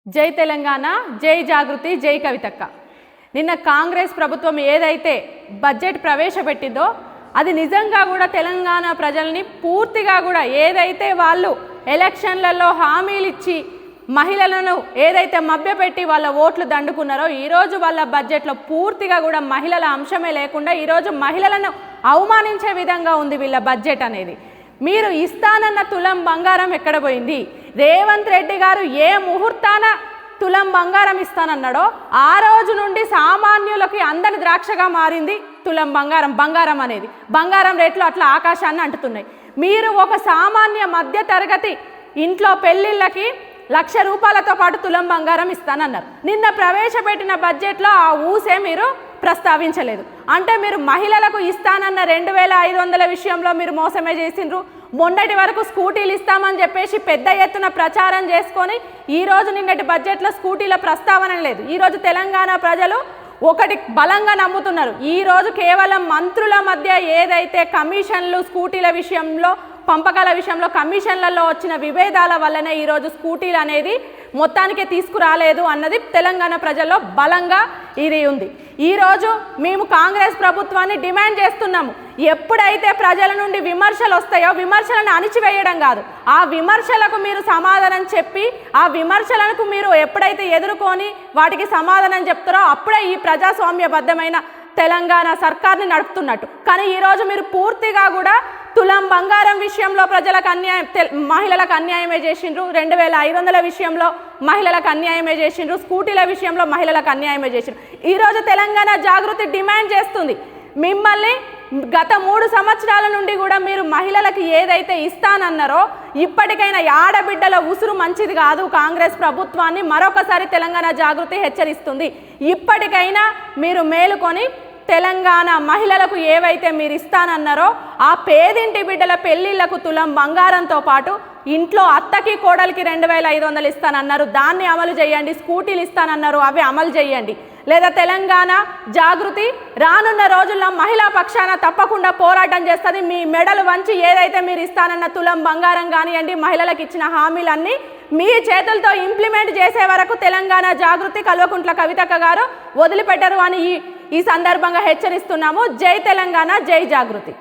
జై తెలంగాణ, జై జాగృతి, జై కవితక్క. నిన్న కాంగ్రెస్ ప్రభుత్వం ఏదైతే బడ్జెట్ ప్రవేశపెట్టిందో అది నిజంగా కూడా తెలంగాణ ప్రజల్ని పూర్తిగా కూడా ఏదైతే వాళ్ళు ఎలక్షన్లలో హామీలు ఇచ్చి మహిళలను ఏదైతే మభ్యపెట్టి వాళ్ళ ఓట్లు దండుకున్నారో ఈరోజు వాళ్ళ బడ్జెట్లో పూర్తిగా కూడా మహిళల అంశమే లేకుండా ఈరోజు మహిళలను అవమానించే విధంగా ఉంది వీళ్ళ బడ్జెట్ అనేది. మీరు ఇస్తానన్న తులం బంగారం ఎక్కడ పోయింది? రేవంత్ రెడ్డి గారు ఏ ముహూర్తాన తులం బంగారం ఇస్తానన్నాడో ఆ రోజు నుండి సామాన్యులకి అందని ద్రాక్షగా మారింది తులం బంగారం అనేది. బంగారం రేట్లు అట్లా ఆకాశాన్ని అంటుతున్నాయి. మీరు ఒక సామాన్య మధ్య తరగతి ఇంట్లో పెళ్ళిళ్ళకి 1,00,000 రూపాయలతో పాటు తులం బంగారం ఇస్తానన్నారు. నిన్న ప్రవేశపెట్టిన బడ్జెట్లో ఆ ఊసే మీరు ప్రస్తావించలేదు. అంటే మీరు మహిళలకు ఇస్తానన్న 2,500 విషయంలో మీరు మోసమే చేసిండ్రు. మొన్నటి వరకు స్కూటీలు ఇస్తామని చెప్పేసి పెద్ద ఎత్తున ప్రచారం చేసుకొని ఈరోజు నిన్నటి బడ్జెట్లో స్కూటీల ప్రస్తావన లేదు. ఈరోజు తెలంగాణ ప్రజలు ఒకటి బలంగా నమ్ముతున్నారు. ఈరోజు కేవలం మంత్రుల మధ్య ఏదైతే కమిషన్లు స్కూటీల విషయంలో పంపకాల విషయంలో కమిషన్లలో వచ్చిన విభేదాల వల్లనే ఈరోజు స్కూటీలు అనేది మొత్తానికి తీసుకురాలేదు అన్నది తెలంగాణ ప్రజల్లో బలంగా ఇది ఉంది. ఈరోజు మేము కాంగ్రెస్ ప్రభుత్వాన్ని డిమాండ్ చేస్తున్నాము. ఎప్పుడైతే ప్రజల నుండి విమర్శలు వస్తాయో విమర్శలను అణిచివేయడం కాదు, ఆ విమర్శలకు మీరు సమాధానం చెప్పి ఆ విమర్శలకు మీరు ఎప్పుడైతే ఎదుర్కొని వాటికి సమాధానం చెప్తారో అప్పుడే ఈ ప్రజాస్వామ్యబద్ధమైన తెలంగాణ సర్కార్ని నడుపుతున్నట్టు. కానీ ఈరోజు మీరు పూర్తిగా కూడా తులం బంగారం విషయంలో ప్రజలకు అన్యాయం, మహిళలకు అన్యాయమే చేసిండ్రు. 2,500 విషయంలో మహిళలకు అన్యాయమే చేసిండ్రు. స్కూటీల విషయంలో మహిళలకు అన్యాయమే చేసిండ్రు. ఈరోజు తెలంగాణ జాగృతి డిమాండ్ చేస్తుంది మిమ్మల్ని. గత 3 సంవత్సరాల నుండి కూడా మీరు మహిళలకు ఏదైతే ఇస్తానన్నారో ఇప్పటికైనా ఆడబిడ్డల ఉసురు మంచిది కాదు. కాంగ్రెస్ ప్రభుత్వాన్ని మరొకసారి తెలంగాణ జాగృతి హెచ్చరిస్తుంది. ఇప్పటికైనా మీరు మేలుకొని తెలంగాణ మహిళలకు ఏవైతే మీరు ఇస్తానన్నారో ఆ పేదింటి బిడ్డల పెళ్లిళ్లకు తులం బంగారంతో పాటు ఇంట్లో అత్తకి కోడలికి 2,500 ఇస్తానన్నారు, దాన్ని అమలు చేయండి. స్కూటీలు ఇస్తానన్నారు, అవి అమలు చేయండి. లేదా తెలంగాణ జాగృతి రానున్న రోజుల్లో మహిళా పక్షాన తప్పకుండా పోరాటం చేస్తుంది. మీ మెడలు వంచి ఏదైతే మీరు ఇస్తానన్న తులం బంగారం కానివ్వండి, మహిళలకు ఇచ్చిన హామీలన్నీ మీ చేతులతో ఇంప్లిమెంట్ చేసే వరకు తెలంగాణ జాగృతి కల్వకుంట్ల కవితక్క గారు వదిలిపెట్టరు అని ఈ సందర్భంగా హెచ్చరిస్తున్నాము. జై తెలంగాణ, జై జాగృతి.